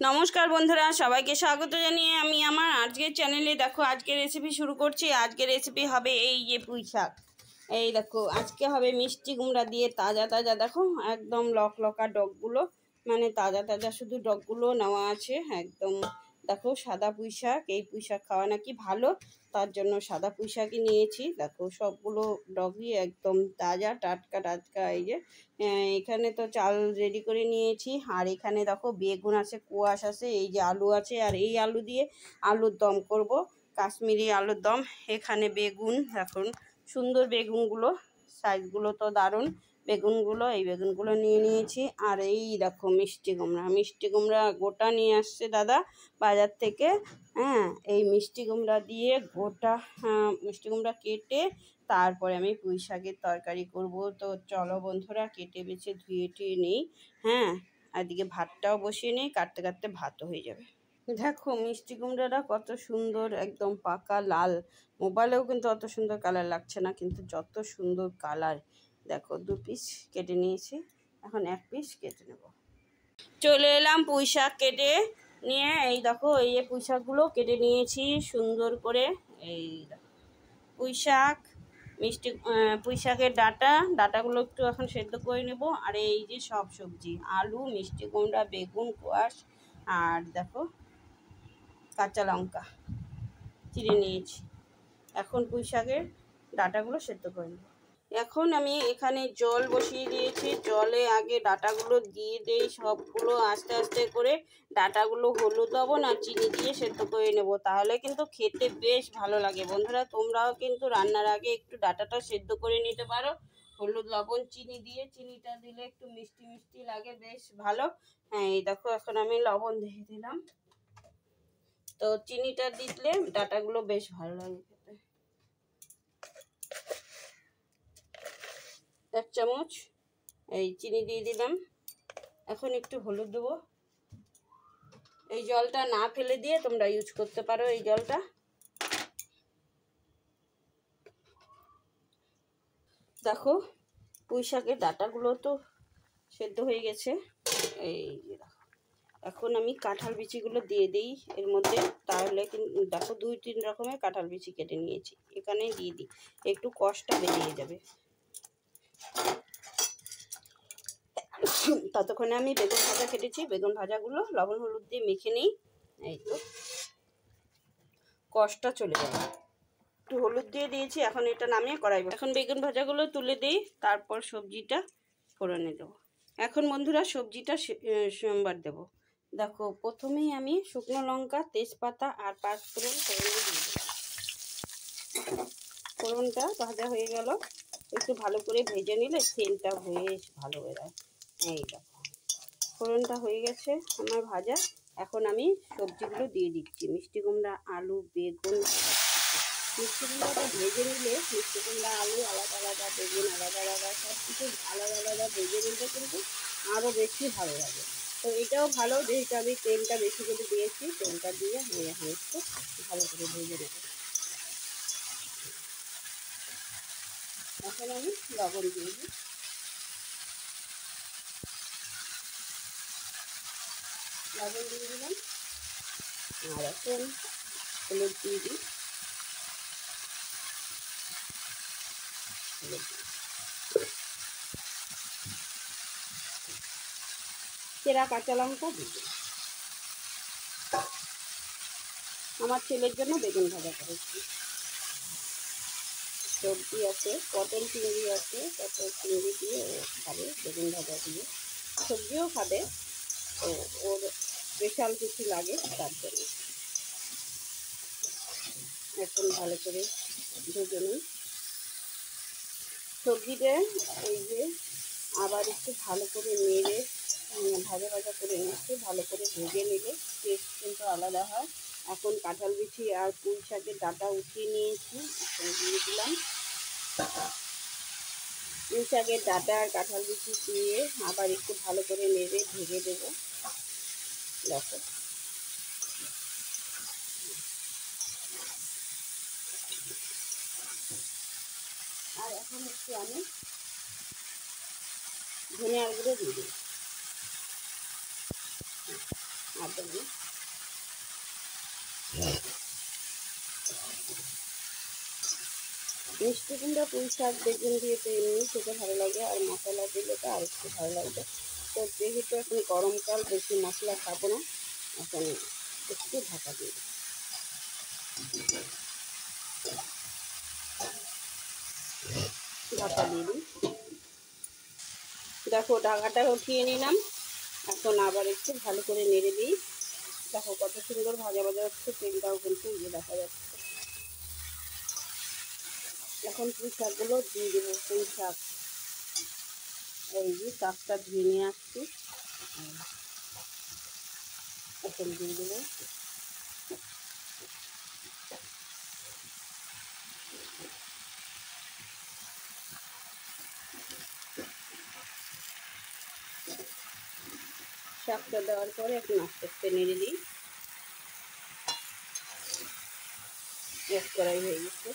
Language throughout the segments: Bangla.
নমস্কার বন্ধুরা, সবাইকে স্বাগত জানিয়ে আমি আমার আজকের চ্যানেলে দেখো আজকের রেসিপি শুরু করছি। আজকের রেসিপি হবে এই যে পুঁই শাক। এই দেখো আজকে হবে মিষ্টি কুমড়া দিয়ে তাজা তাজা, দেখো একদম লকলকা ডগগুলো, মানে তাজা তাজা শুধু ডগগুলো নেওয়া আছে একদম। দেখো সাদা পুঁই শাক, এই পুঁই শাক খাওয়া নাকি ভালো, তার জন্য সাদা পুঁই শাকই নিয়েছি। দেখো সবগুলো ডগই একদম তাজা টাটকা টাটকা। এই যে এখানে তো চাল রেডি করে নিয়েছি, আর এখানে দেখো বেগুন আছে, কোয়াশ আছে, এই যে আলু আছে, আর এই আলু দিয়ে আলুর দম করব, কাশ্মীরি আলুর দম। এখানে বেগুন, এখন সুন্দর বেগুনগুলো, সাইজগুলো তো দারুণ বেগুনগুলো, এই বেগুনগুলো নিয়ে নিয়েছি। আর এই দেখো মিষ্টি কুমড়া গোটা নিয়ে আসছে দাদা বাজার থেকে। হ্যাঁ, এই মিষ্টি কুমড়া দিয়ে গোটা মিষ্টি কুমড়া কেটে তারপরে আমি পুঁই শাকের তরকারি করব। তো চলো বন্ধুরা, কেটে বেছে ধুয়ে টুয়ে নেই। হ্যাঁ, আর এদিকে ভাতটাও বসিয়ে নেই, কাটতে কাটতে ভাতও হয়ে যাবে। দেখো মিষ্টি কুমড়াটা কত সুন্দর, একদম পাকা লাল। মোবাইলেও কিন্তু অত সুন্দর কালার লাগছে না, কিন্তু যত সুন্দর কালার। দেখো 2 পিস কেটে নিয়েছি, এখন 1 পিস কেটে নেব। চলে এলাম পুঁই শাক কেটে নিয়ে। এই দেখো এই যে পুঁই শাকগুলো কেটে নিয়েছি সুন্দর করে। এই দেখো পুঁই শাক, পুঁই শাকের ডাটাগুলো একটু এখন সেদ্ধ করে নেব। আর এই যে সব সবজি, আলু, মিষ্টি কুমড়া, বেগুন, কোয়াশ, আর দেখো কাঁচা লঙ্কা চিড়ে নিয়েছি। এখন পুঁই শাকের ডাটাগুলো সেদ্ধ করে নেব। এখন আমি এখানে জল বসিয়ে দিয়েছি, জলে আগে ডাটাগুলো দিয়ে দেই সবগুলো আস্তে আস্তে করে। ডাটাগুলো হলুদ লবণ আর চিনি দিয়ে সেদ্ধ করে নেব, তাহলে কিন্তু খেতে বেশ ভালো লাগে। বন্ধুরা তোমরাও কিন্তু রান্নার আগে একটু ডাটাটা সেদ্ধ করে নিতে পারো হলুদ লবণ চিনি দিয়ে। চিনিটা দিলে একটু মিষ্টি মিষ্টি লাগে, বেশ ভালো। হ্যাঁ, এই দেখো এখন আমি লবণ দিয়ে দিলাম। তো চিনিটা দিলে ডাটাগুলো বেশ ভালো লাগে খেতে। 1 চামচ এই চিনি দিয়ে দিলাম। এখন একটু হলুদ দেবো। এই জলটা না ফেলে দিয়ে তোমরা ইউজ করতে পারো এই জলটা। দেখো পুঁই শাকের ডাটাগুলো তো সেদ্ধ হয়ে গেছে। এই দেখো এখন আমি কাঁঠাল বিচিগুলো দিয়ে দিই এর মধ্যে, তাহলে কিন্তু দেখো 2-3 রকমের কাঁঠাল বিচি কেটে নিয়েছি, এখানে দিয়ে দিই, একটু কষটা বেরিয়ে যাবে। ততক্ষণে আমি বেগুন ভাজা কেটেছি, বেগুন ভাজাগুলো লবণ হলুদ দিয়ে মেখে নিই। এই তো কষটা চলে যাবে, একটু হলুদ দিয়ে দিয়েছি। এখন এটা নামিয়ে কড়াই, এখন বেগুন ভাজাগুলো তুলে দিই, তারপর সবজিটা ফোড়নে দেবো। এখন বন্ধুরা সবজিটা সোমবার দেবো। দেখো প্রথমেই আমি শুকনো লঙ্কা, তেজপাতা আর 5 ফোড়ন দিয়ে দিলাম। ফোড়নটা ভাজা হয়ে গেল, একটু ভালো করে ভেজে নিলে সেন্টটা বেশ ভালো বেরোয়। এই দেখো ফোড়নটা হয়ে গেছে আমার ভাজা। এখন আমি সবজিগুলো দিয়ে দিচ্ছি, মিষ্টি কুমড়া, আলু, বেগুন। মিষ্টি কুমড়াটা ভেজে নিলে, মিষ্টি কুমড়া আলু আলাদা আলাদা, বেগুন আলাদা আলাদা, সব কিছু আলাদা আলাদা ভেজে নিলে কিন্তু আরও বেশি ভালো লাগে। তো এটাও ভালো, যেহেতু আমি তেলটা বেশি করে দিয়েছি, তেলটা দিয়ে আমি এখন একটু ভালো করে ভেজে নেব। এখন আমি লবণ দিয়ে দিই, লবণ দিয়ে দিলাম। আর এখন হলুদ দিয়ে দিই, চেরা কাঁচা লঙ্কা দিয়ে দিই। আমার ছেলের জন্য বেগুন ভাজা করেছি। সবজি আছে, পটল চিংড়ি আছে, পটল চিংড়ি দিয়ে ও খাবে বেগুন ভাজা দিয়ে। সবজিও খাবে, তো ওর স্পেশাল কিছু লাগে তার জন্য। এখন ভালো করে ভেজে নিই সবজিটা। এই যে আবার একটু ভালো করে নেড়ে ভাজা ভাজা করে নিচ্ছি, ভালো করে ভেজে নিলে টেস্ট কিন্তু আলাদা হয়। এখন কাঁঠাল বিচি আর পুঁই শাকের ডাঁটা উঠিয়ে নিয়েছি, এখন দিয়ে দিলাম। পুঁই শাকের ডাঁটা আর কাঁঠাল বিচি দিয়ে আবার একটু ভালো করে নেড়ে ভেজে দেবো। দেখো আর এখন একটু আমি ধনিয়ার গুঁড়ো দিয়ে দিই। আদা দিই। মিষ্টি কুমড়া পুঁই শাক বেগুন দিয়ে তো এমনি খেতে ভালো লাগে, আর মশলা দিলে তো আর একটু ভালো লাগবে। তো যেহেতু এখন গরমকাল, বেশি মশলা খাবো না, এখন একটু ঢাকা দিই। ঢাকা দিয়ে দিই। দেখো ঢাকাটা উঠিয়ে নিলাম। এখন আবার একটু ভালো করে নেড়ে দিই। দেখো কত সুন্দর ভাজা ভাজা হচ্ছে, তেলটাও কিন্তু দেখা যাচ্ছে। এখন পুঁই শাকগুলো দিয়ে দেবো। পুঁই শাক, এই যে শাকটা ধুয়ে নিয়ে আসছি, এখন দিয়ে দেবো। শাকটা দেওয়ার পরে এখন আস্তে আস্তে নেড়ে দিই। এক কড়াই হয়ে গেছে।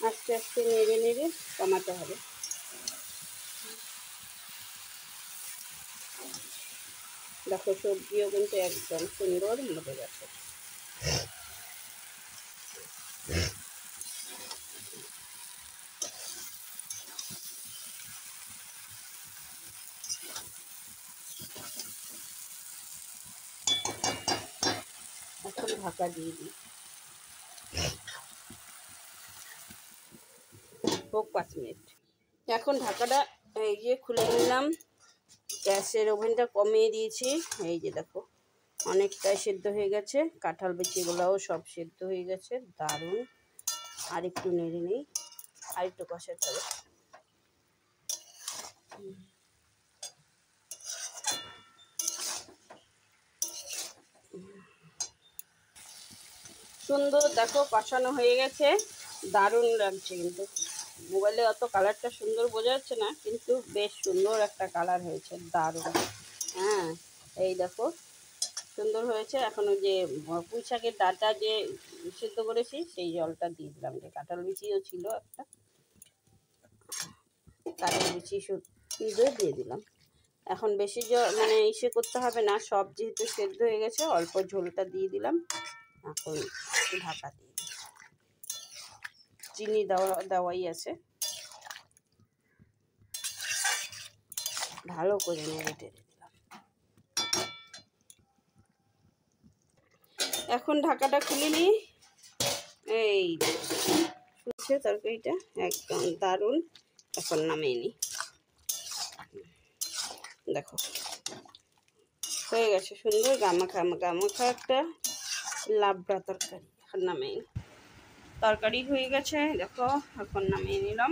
আস্তে আস্তে নেড়ে নেড়ে কমাতে হবে। দেখো সবজিও কিন্তু একদম সুন্দর মতো গেছে। এখন ঢাকা দিয়ে দিই, হোক 5 মিনিট। এখন ঢাকাটা এই যে খুলে নিলাম। গ্যাসের ওভেনটা কমিয়ে দিয়েছি। এই যে দেখো অনেকটাই সেদ্ধ হয়ে গেছে, কাঁঠাল বিচিগুলোও সব সেদ্ধ হয়ে গেছে, দারুণ। আর একটু নেড়ে নিই, আর একটু কষাতে হবে। সুন্দর দেখো কষানো হয়ে গেছে, দারুণ লাগছে। কিন্তু মোবাইলে অত কালারটা সুন্দর বোঝা যাচ্ছে না, কিন্তু বেশ সুন্দর একটা কালার হয়েছে, দারুণ। হ্যাঁ এই দেখো সুন্দর হয়েছে। এখন ওই যে পুঁই শাকের ডাঁটা যে সিদ্ধ করেছি, সেই জলটা দিয়ে দিলাম। যে কাঁঠাল বিচিও ছিল একটা, কাঁঠাল বিচি শুদ্ধ দিয়ে দিলাম। এখন বেশি মানে ইসে করতে হবে না, সব যেহেতু সেদ্ধ হয়ে গেছে, অল্প ঝোলটা দিয়ে দিলাম। এখন ঢাকা দিয়ে দিই। চিনি দেওয়াই আছে। ভালো করে নেড়ে টেড়ে দিলাম। এখন ঢাকাটা খুলে নিই। এই শুনছে তরকারিটা একদম দারুণ। এখন নামিয়ে নিই। দেখো হয়ে গেছে সুন্দর গামাখা গামাখা একটা লাবড়া তরকারি। এখন নামিয়ে নিই। তরকারি হয়ে গেছে দেখো, এখন নামিয়ে নিলাম।